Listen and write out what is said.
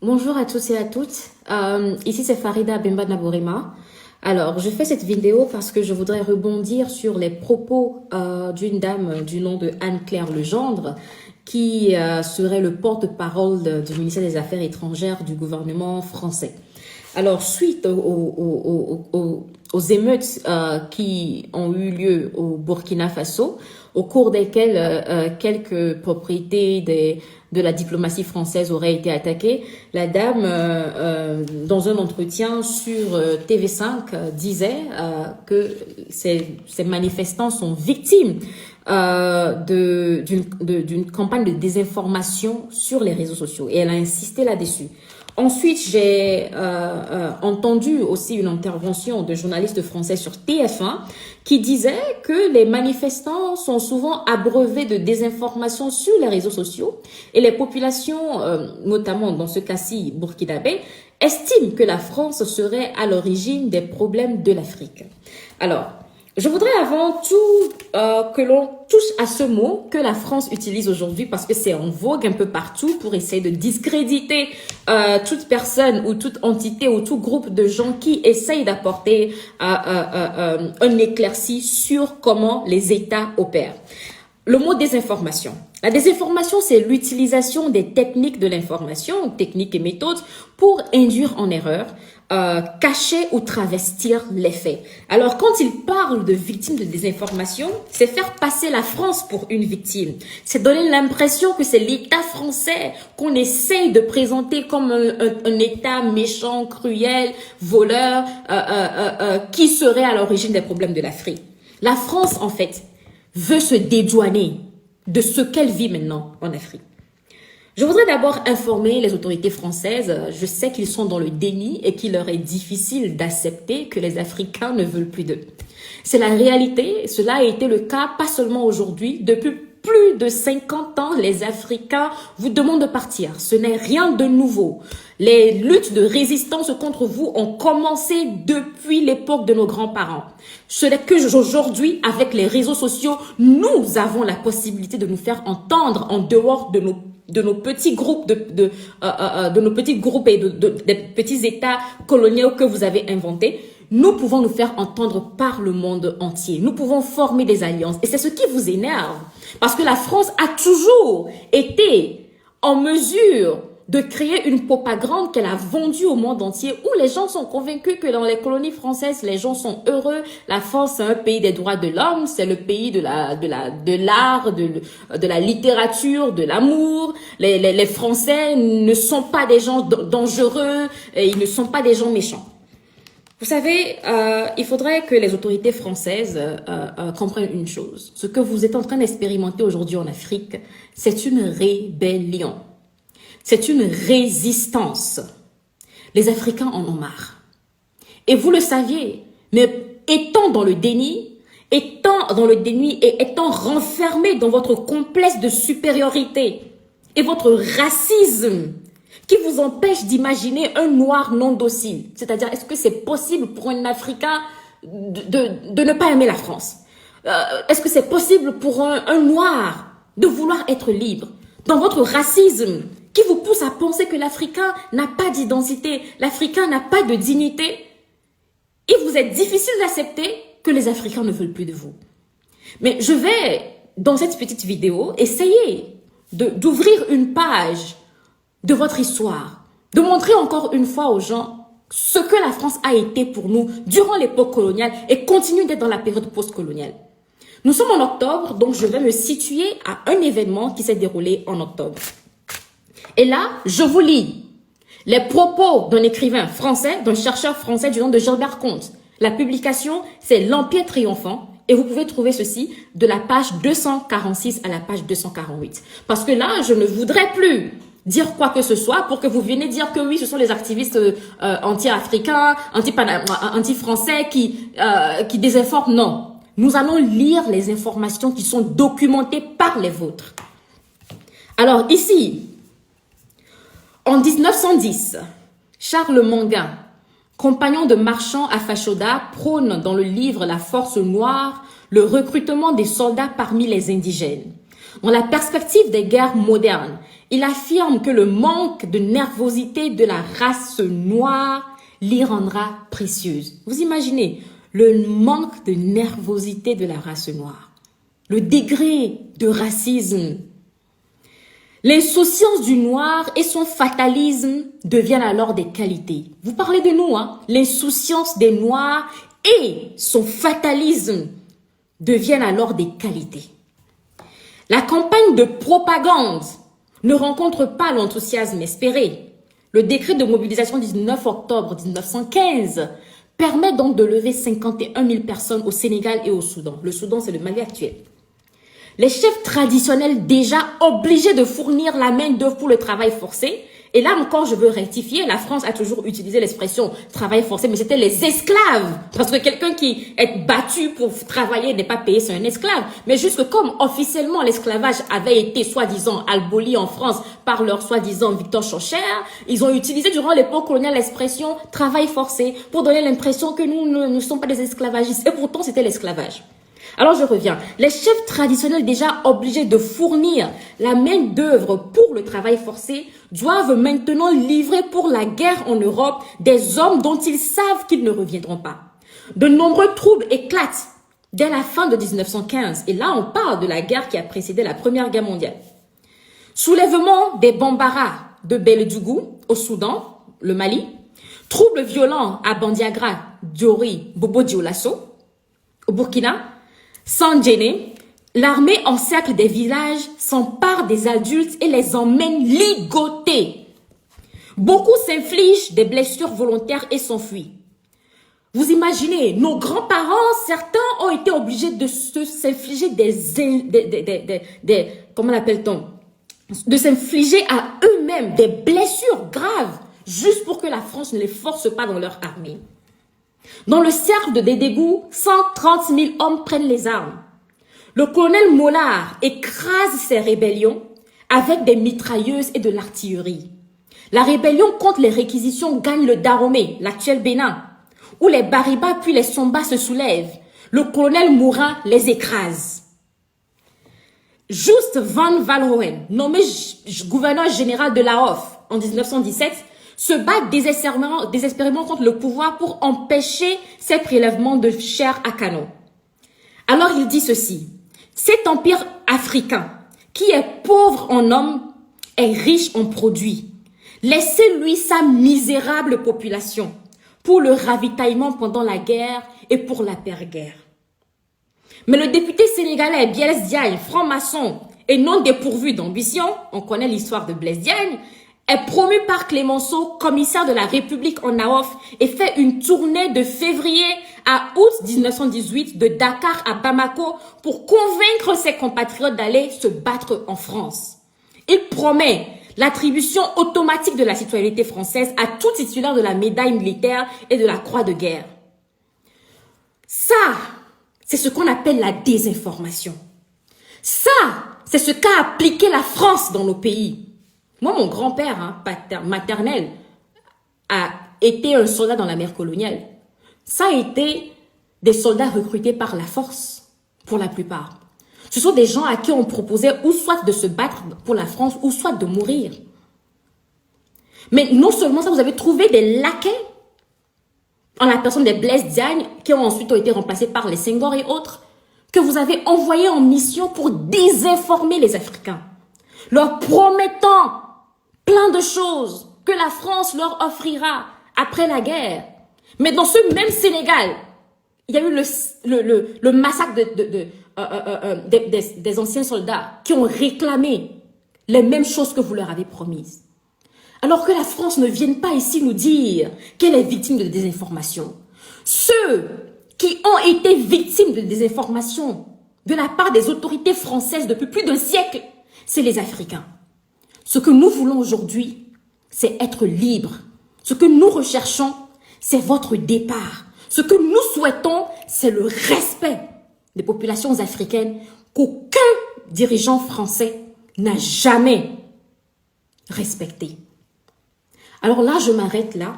Bonjour à tous et à toutes. Ici c'est Farida Bemba Naborima. Alors, je fais cette vidéo parce que je voudrais rebondir sur les propos d'une dame du nom de Anne-Claire Legendre qui serait le porte-parole du ministère des Affaires étrangères du gouvernement français. Alors, suite aux émeutes qui ont eu lieu au Burkina Faso, au cours desquelles quelques propriétés de la diplomatie française auraient été attaquées, la dame, dans un entretien sur TV5, disait que ces manifestants sont victimes d'une campagne de désinformation sur les réseaux sociaux. Et elle a insisté là-dessus. Ensuite, j'ai entendu aussi une intervention de journalistes français sur TF1 qui disait que les manifestants sont souvent abreuvés de désinformation sur les réseaux sociaux et les populations, notamment dans ce cas-ci burkinabé, estiment que la France serait à l'origine des problèmes de l'Afrique. Alors, je voudrais avant tout que l'on touche à ce mot que la France utilise aujourd'hui parce que c'est en vogue un peu partout pour essayer de discréditer toute personne ou toute entité ou tout groupe de gens qui essayent d'apporter un éclairci sur comment les États opèrent. Le mot désinformation. La désinformation, c'est l'utilisation des techniques de l'information, techniques et méthodes, pour induire en erreur, cacher ou travestir les faits. Alors, quand il parle de victimes de désinformation, c'est faire passer la France pour une victime. C'est donner l'impression que c'est l'État français qu'on essaye de présenter comme un État méchant, cruel, voleur, qui serait à l'origine des problèmes de l'Afrique. La France, en fait, veut se dédouaner de ce qu'elle vit maintenant en Afrique. Je voudrais d'abord informer les autorités françaises. Je sais qu'ils sont dans le déni et qu'il leur est difficile d'accepter que les Africains ne veulent plus d'eux. C'est la réalité. Cela a été le cas pas seulement aujourd'hui. Depuis plus de 50 ans, les Africains vous demandent de partir. Ce n'est rien de nouveau. Les luttes de résistance contre vous ont commencé depuis l'époque de nos grands-parents. Ce n'est qu'aujourd'hui, avec les réseaux sociaux, nous avons la possibilité de nous faire entendre en dehors de nos petits groupes de nos petits groupes et des petits États coloniaux que vous avez inventés. Nous pouvons nous faire entendre par le monde entier. Nous pouvons former des alliances. Et c'est ce qui vous énerve. Parce que la France a toujours été en mesure de créer une propagande qu'elle a vendue au monde entier où les gens sont convaincus que dans les colonies françaises, les gens sont heureux. La France, c'est un pays des droits de l'homme, c'est le pays de l'art, de la littérature, de l'amour. Les Français ne sont pas des gens dangereux et ils ne sont pas des gens méchants. Vous savez, il faudrait que les autorités françaises comprennent une chose. Ce que vous êtes en train d'expérimenter aujourd'hui en Afrique, c'est une rébellion. C'est une résistance. Les Africains en ont marre. Et vous le saviez, mais étant dans le déni et étant renfermés dans votre complexe de supériorité et votre racisme qui vous empêche d'imaginer un noir non docile. C'est-à-dire, est-ce que c'est possible pour un Africain de ne pas aimer la France? Est-ce que c'est possible pour un noir de vouloir être libre? Dans votre racisme qui vous pousse à penser que l'Africain n'a pas d'identité, l'Africain n'a pas de dignité, il vous est difficile d'accepter que les Africains ne veulent plus de vous. Mais je vais, dans cette petite vidéo, essayer d'ouvrir une page de votre histoire, de montrer encore une fois aux gens ce que la France a été pour nous durant l'époque coloniale et continue d'être dans la période post-coloniale. Nous sommes en octobre, donc je vais me situer à un événement qui s'est déroulé en octobre. Et là, je vous lis les propos d'un écrivain français, d'un chercheur français du nom de Gilbert Comte. La publication, c'est L'Empire triomphant. Et vous pouvez trouver ceci de la page 246 à la page 248. Parce que là, je ne voudrais plus dire quoi que ce soit pour que vous veniez dire que oui, ce sont les activistes anti-africains, anti-français qui désinforment. Non. Nous allons lire les informations qui sont documentées par les vôtres. Alors ici, en 1910, Charles Manguin, compagnon de marchand à Fashoda, prône dans le livre La Force noire le recrutement des soldats parmi les indigènes. Dans la perspective des guerres modernes, il affirme que le manque de nervosité de la race noire l'y rendra précieuse. Vous imaginez le manque de nervosité de la race noire, le degré de racisme. L'insouciance du noir et son fatalisme deviennent alors des qualités. Vous parlez de nous, hein? L'insouciance des noirs et son fatalisme deviennent alors des qualités. La campagne de propagande ne rencontre pas l'enthousiasme espéré. Le décret de mobilisation du 19 octobre 1915 permet donc de lever 51 000 personnes au Sénégal et au Soudan. Le Soudan, c'est le Mali actuel. Les chefs traditionnels déjà obligés de fournir la main-d'œuvre pour le travail forcé. Et là encore, je veux rectifier, la France a toujours utilisé l'expression travail forcé, mais c'était les esclaves. Parce que quelqu'un qui est battu pour travailler n'est pas payé, c'est un esclave. Mais juste que comme officiellement l'esclavage avait été soi-disant aboli en France par leur soi-disant Victor Schœlcher, ils ont utilisé durant l'époque coloniale l'expression travail forcé pour donner l'impression que nous ne sommes pas des esclavagistes. Et pourtant, c'était l'esclavage. Alors je reviens, les chefs traditionnels déjà obligés de fournir la main-d'œuvre pour le travail forcé doivent maintenant livrer pour la guerre en Europe des hommes dont ils savent qu'ils ne reviendront pas. De nombreux troubles éclatent dès la fin de 1915 et là on parle de la guerre qui a précédé la Première Guerre mondiale. Soulèvement des Bambara de Belledjougou au Soudan, le Mali, troubles violents à Bandiagra, Diori, Bobo Dioulasso au Burkina. Sans gêner, l'armée encercle des villages, s'empare des adultes et les emmène ligotés. Beaucoup s'infligent des blessures volontaires et s'enfuient. Vous imaginez, nos grands-parents, certains ont été obligés de s'infliger comment l'appelle-t-on? De s'infliger à eux-mêmes des blessures graves, juste pour que la France ne les force pas dans leur armée. Dans le cercle de Dédégout, 130 000 hommes prennent les armes. Le colonel Mollard écrase ces rébellions avec des mitrailleuses et de l'artillerie. La rébellion contre les réquisitions gagne le Dahomey, l'actuel Bénin, où les Bariba puis les Somba se soulèvent. Le colonel Moura les écrase. Just van Valhoen, nommé gouverneur général de Laos en 1917, se bat désespérément contre le pouvoir pour empêcher ces prélèvements de chair à canon. Alors il dit ceci, cet empire africain qui est pauvre en hommes est riche en produits. Laissez-lui sa misérable population pour le ravitaillement pendant la guerre et pour l'après-guerre. Mais le député sénégalais Blaise Diagne, franc-maçon et non dépourvu d'ambition, on connaît l'histoire de Blaise Diagne, est promu par Clémenceau commissaire de la République en AOF et fait une tournée de février à août 1918 de Dakar à Bamako pour convaincre ses compatriotes d'aller se battre en France. Il promet l'attribution automatique de la citoyenneté française à tout titulaire de la médaille militaire et de la croix de guerre. Ça, c'est ce qu'on appelle la désinformation. Ça, c'est ce qu'a appliqué la France dans nos pays. Moi, mon grand-père maternel a été un soldat dans la mer coloniale. Ça a été des soldats recrutés par la force, pour la plupart. Ce sont des gens à qui on proposait ou soit de se battre pour la France ou soit de mourir. Mais non seulement ça, vous avez trouvé des laquais en la personne des Blaise Diagne qui ont ensuite été remplacés par les Senghor et autres, que vous avez envoyés en mission pour désinformer les Africains, leur promettant plein de choses que la France leur offrira après la guerre. Mais dans ce même Sénégal, il y a eu le massacre des anciens soldats qui ont réclamé les mêmes choses que vous leur avez promises. Alors que la France ne vienne pas ici nous dire qu'elle est victime de désinformation. Ceux qui ont été victimes de désinformation de la part des autorités françaises depuis plus d'un siècle, c'est les Africains. Ce que nous voulons aujourd'hui, c'est être libres. Ce que nous recherchons, c'est votre départ. Ce que nous souhaitons, c'est le respect des populations africaines qu'aucun dirigeant français n'a jamais respecté. Alors là, je m'arrête là.